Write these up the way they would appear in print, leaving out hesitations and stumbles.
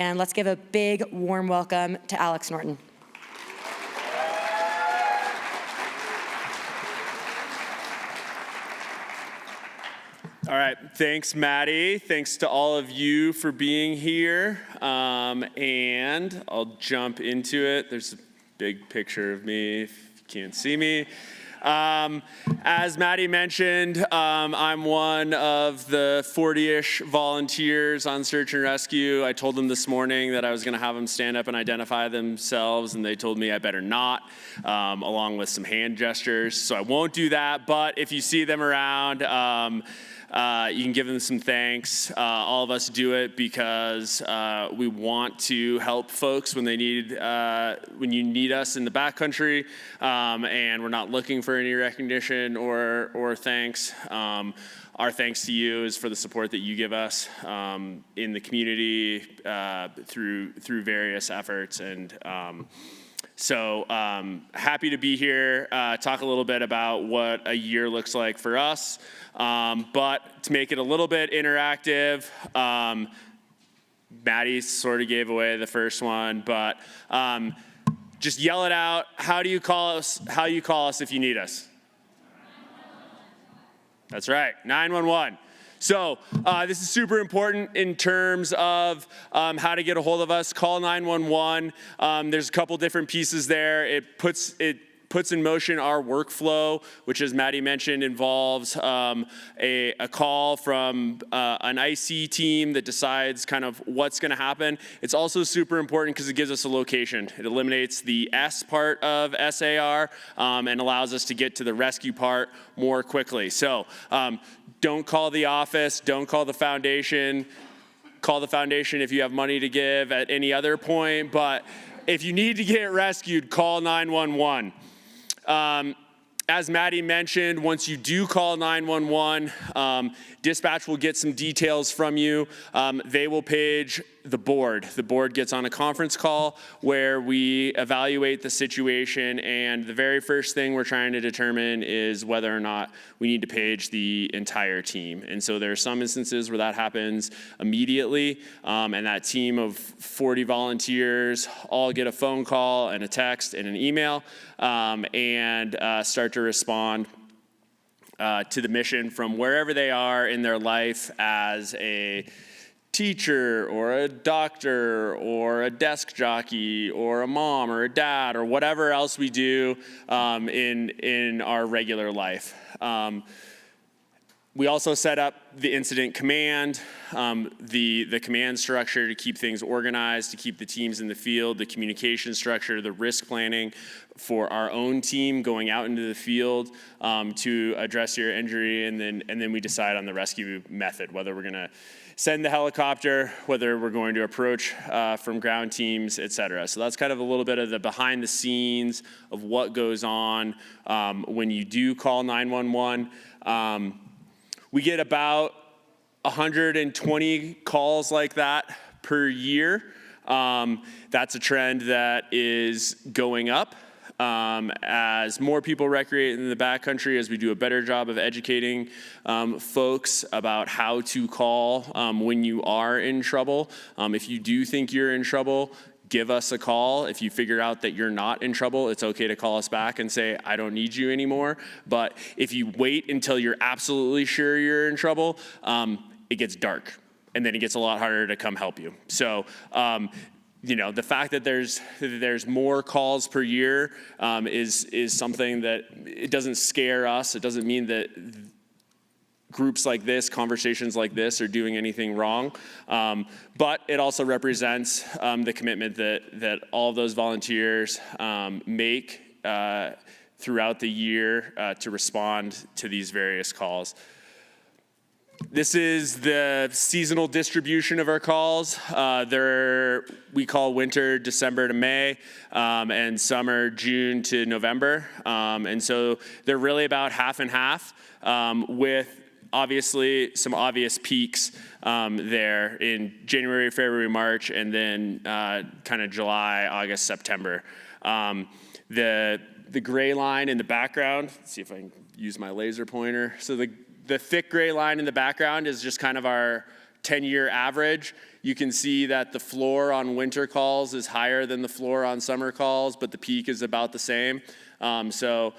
And let's give a big, warm welcome to Alex Norton. All right, thanks, Maddie. Thanks to all of you for being here. And I'll jump into it. There's a big picture of me if you can't see me. As Maddie mentioned, I'm one of the 40-ish volunteers on search and rescue. I told them this morning that I was going to have them stand up and identify themselves, and they told me I better not, along with some hand gestures. So I won't do that, but if you see them around, you can give them some thanks. All of us do it because we want to help folks when they need, when you need us in the backcountry, and we're not looking for any recognition or thanks. Our thanks to you is for the support that you give us in the community through various efforts, and so happy to be here, talk a little bit about what a year looks like for us, but to make it a little bit interactive, Maddie sort of gave away the first one, but just yell it out. How do you call us? How you call us if you need us? That's right, 911. So this is super important in terms of how to get a hold of us. Call 911. There's a couple different pieces there. It puts in motion our workflow, which, as Maddie mentioned, involves a call from an IC team that decides kind of what's going to happen. It's also super important because it gives us a location. It eliminates the S part of SAR and allows us to get to the rescue part more quickly. So don't call the office, don't call the foundation. Call the foundation if you have money to give at any other point, but if you need to get rescued, call 911. As Maddie mentioned, once you do call 911, dispatch will get some details from you. They will page the board. The board gets on a conference call where we evaluate the situation, and the very first thing we're trying to determine is whether or not we need to page the entire team. And so there are some instances where that happens immediately, and that team of 40 volunteers all get a phone call and a text and an email, and start to respond to the mission from wherever they are in their life as a teacher or a doctor or a desk jockey or a mom or a dad or whatever else we do in our regular life. We also set up the incident command, the command structure to keep things organized, to keep the teams in the field, the communication structure, the risk planning for our own team going out into the field to address your injury, and then we decide on the rescue method, whether we're going to send the helicopter, whether we're going to approach from ground teams, et cetera. So that's kind of a little bit of the behind the scenes of what goes on when you do call 911. We get about 120 calls like that per year. That's a trend that is going up as more people recreate in the backcountry, as we do a better job of educating folks about how to call when you are in trouble. If you do think you're in trouble, give us a call. If you figure out that you're not in trouble, it's okay to call us back and say, I don't need you anymore. But if you wait until you're absolutely sure you're in trouble, it gets dark, and then it gets a lot harder to come help you. So, the fact that there's more calls per year is something that it doesn't scare us. It doesn't mean that groups like this, conversations like this, are doing anything wrong. But it also represents the commitment that all of those volunteers make throughout the year to respond to these various calls. This is the seasonal distribution of our calls. We call winter December to May, and summer June to November. And so they're really about half and half, with obviously some obvious peaks there in January, February, March, and then kind of July, August, September. The gray line in the background, let's see if I can use my laser pointer. So the thick gray line in the background is just kind of our 10-year average. you can see that the floor on winter calls is higher than the floor on summer calls, but the peak is about the same. So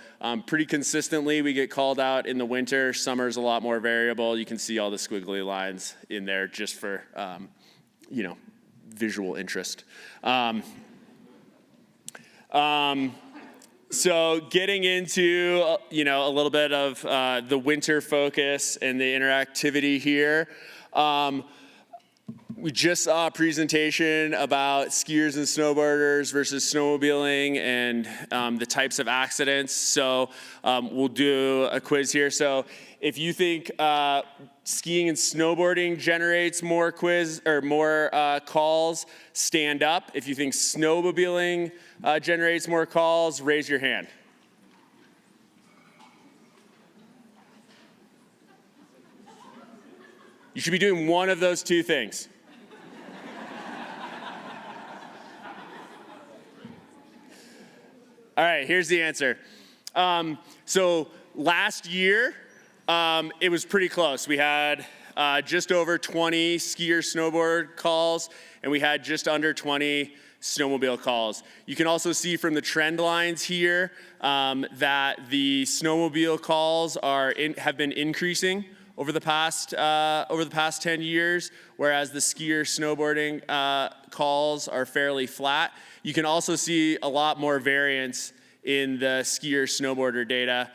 pretty consistently we get called out in the winter. Summer's a lot more variable. You can see all the squiggly lines in there just for, visual interest. So getting into, a little bit of the winter focus and the interactivity here. We just saw a presentation about skiers and snowboarders versus snowmobiling and the types of accidents. So we'll do a quiz here. So if you think skiing and snowboarding generates more calls, stand up. If you think snowmobiling generates more calls, raise your hand. You should be doing one of those two things. All right, here's the answer. So last year, it was pretty close. We had just over 20 skier snowboard calls, and we had just under 20 snowmobile calls. You can also see from the trend lines here that the snowmobile calls have been increasing over the past 10 years, whereas the skier snowboarding calls are fairly flat. You can also see a lot more variance in the skier snowboarder data.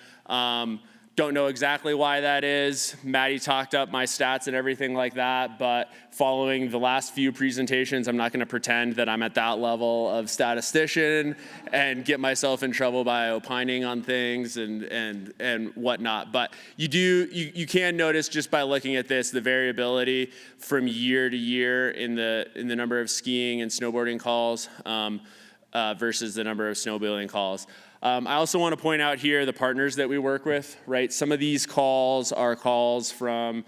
Don't know exactly why that is. Maddie talked up my stats and everything like that, but following the last few presentations, I'm not going to pretend that I'm at that level of statistician and get myself in trouble by opining on things and whatnot. But you can notice just by looking at this the variability from year to year in the number of skiing and snowboarding calls versus the number of snowmobiling calls. I also want to point out here the partners that we work with, right? Some of these calls are calls from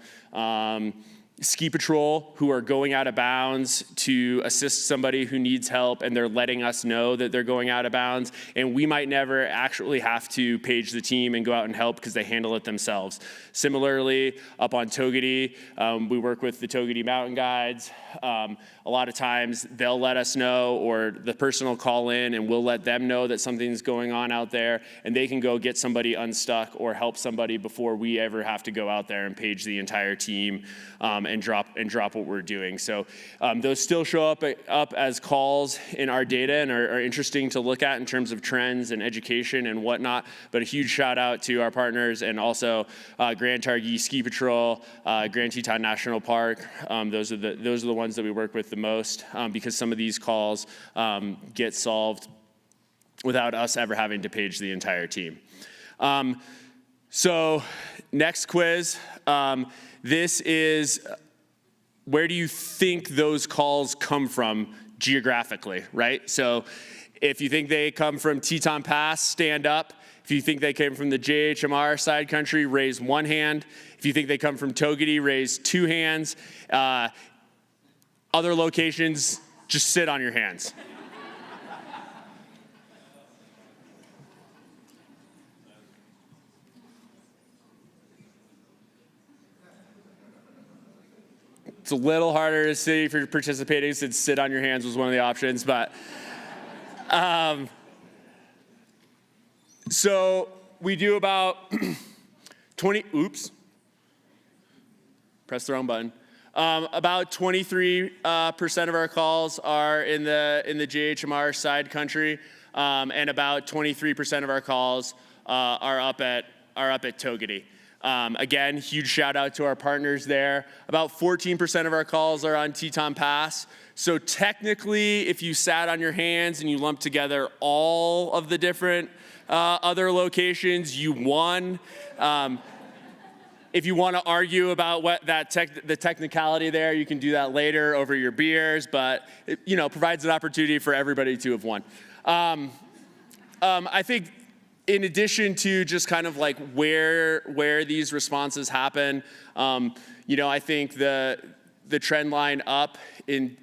ski patrol who are going out of bounds to assist somebody who needs help, and they're letting us know that they're going out of bounds, and we might never actually have to page the team and go out and help because they handle it themselves. Similarly, up on Togety, we work with the Togety mountain guides. A lot of times they'll let us know, or the person will call in and we'll let them know that something's going on out there, and they can go get somebody unstuck or help somebody before we ever have to go out there and page the entire team and drop what we're doing. So those still show up as calls in our data and are interesting to look at in terms of trends and education and whatnot. But a huge shout out to our partners, and also Grand Targhee Ski Patrol, Grand Teton National Park. Those are the ones that we work with the most because some of these calls get solved without us ever having to page the entire team. So next quiz. This is, where do you think those calls come from geographically, right? So if you think they come from Teton Pass, stand up. If you think they came from the JHMR side country, raise one hand. If you think they come from Togety, raise two hands. Other locations, just sit on your hands. It's a little harder to see if you're participating since sit on your hands was one of the options, but so we do about 20, press the wrong button. About 23% of our calls are in the JHMR side country, and about 23% of our calls are up at Togety. Again, huge shout out to our partners there. About 14% of our calls are on Teton Pass. So technically, if you sat on your hands and you lumped together all of the different other locations, you won. If you want to argue about what the technicality there, you can do that later over your beers, but it, provides an opportunity for everybody to have won. I think in addition to just kind of like where these responses happen, I think the trend line up in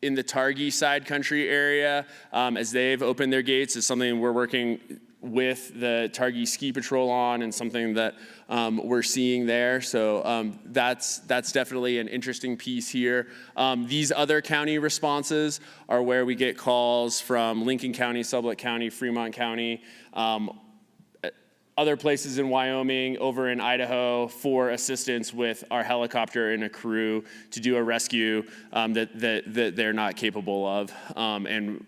the Targhee side country area as they've opened their gates is something we're working with the Targhee Ski Patrol on, and something that we're seeing there. So that's definitely an interesting piece here. These other county responses are where we get calls from Lincoln County, Sublette County, Fremont County, other places in Wyoming, over in Idaho, for assistance with our helicopter and a crew to do a rescue that they're not capable of. And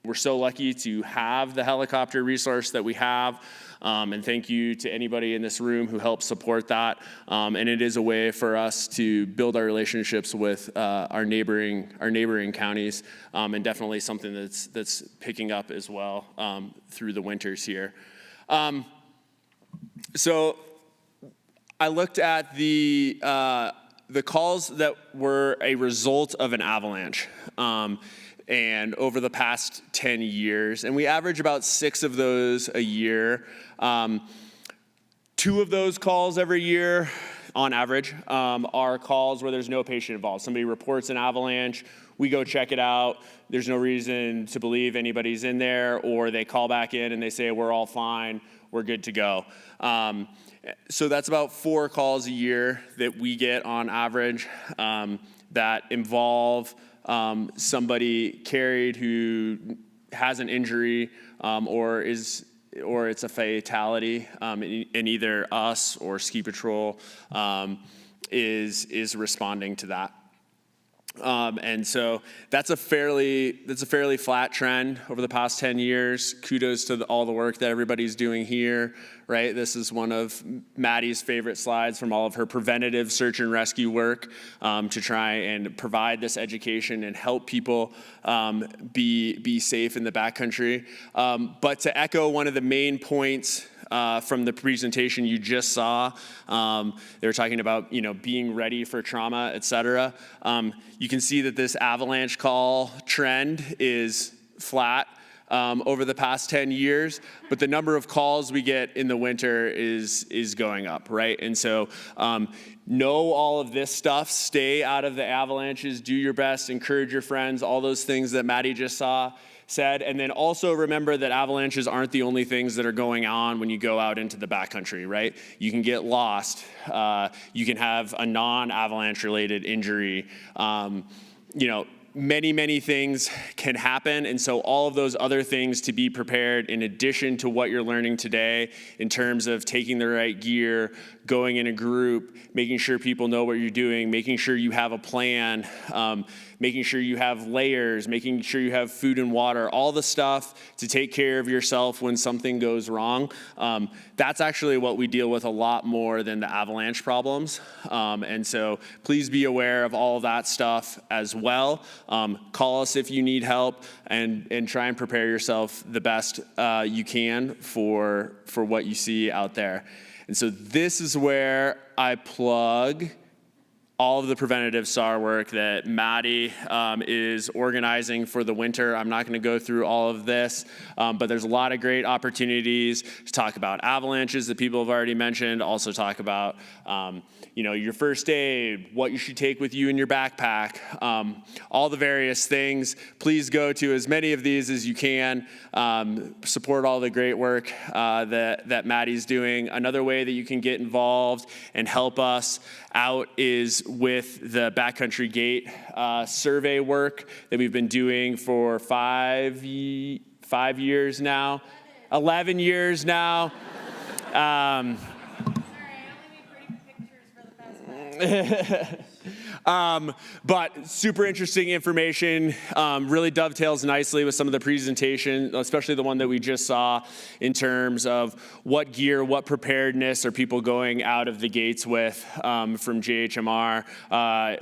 we're so lucky to have the helicopter resource that we have. And thank you to anybody in this room who helped support that. And it is a way for us to build our relationships with our neighboring counties, and definitely something that's picking up as well through the winters here. So I looked at the calls that were a result of an avalanche. And over the past 10 years, and we average about 6 of those a year. 2 of those calls every year, on average, are calls where there's no patient involved. Somebody reports an avalanche, we go check it out, there's no reason to believe anybody's in there, or they call back in and they say, we're all fine, we're good to go. So that's about 4 calls a year that we get on average that involve somebody carried who has an injury, or it's a fatality, and either us or Ski Patrol is responding to that. And so that's a fairly flat trend over the past 10 years. Kudos to all the work that everybody's doing here, right? This is one of Maddie's favorite slides from all of her preventative search and rescue work, to try and provide this education and help people be safe in the backcountry. But to echo one of the main points from the presentation you just saw, they were talking about being ready for trauma, et cetera. You can see that this avalanche call trend is flat over the past 10 years, but the number of calls we get in the winter is going up, right? And so know all of this stuff, stay out of the avalanches, do your best, encourage your friends, all those things that Maddie just said. And then also remember that avalanches aren't the only things that are going on when you go out into the backcountry, right? You can get lost. You can have a non-avalanche related injury. Many things can happen. And so all of those other things to be prepared, in addition to what you're learning today in terms of taking the right gear, going in a group, making sure people know what you're doing, making sure you have a plan, making sure you have layers, making sure you have food and water, all the stuff to take care of yourself when something goes wrong. That's actually what we deal with a lot more than the avalanche problems. And so please be aware of all of that stuff as well. Call us if you need help, and try and prepare yourself the best you can for what you see out there. And so this is where I plug all of the preventative SAR work that Maddie is organizing for the winter. I'm not going to go through all of this, but there's a lot of great opportunities to talk about avalanches that people have already mentioned, also talk about your first aid, what you should take with you in your backpack, all the various things. Please go to as many of these as you can. Support all the great work that Maddie's doing. Another way that you can get involved and help us out is with the Backcountry Gate survey work that we've been doing for 5 years now, 11 years now. Sorry, I only need pretty pictures for the past 5. But super interesting information, really dovetails nicely with some of the presentation, especially the one that we just saw in terms of what gear, what preparedness are people going out of the gates with from JHMR.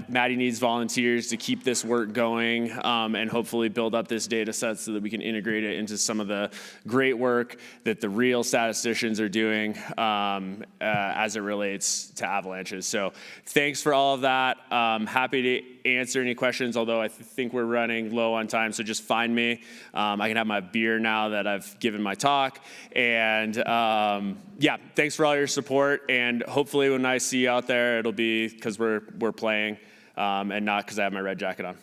Maddie needs volunteers to keep this work going and hopefully build up this data set so that we can integrate it into some of the great work that the real statisticians are doing as it relates to avalanches. So thanks for all of that. Happy to answer any questions, although I think we're running low on time, so just find me. I can have my beer now that I've given my talk. And thanks for all your support. And hopefully when I see you out there, it'll be because we're playing and not because I have my red jacket on.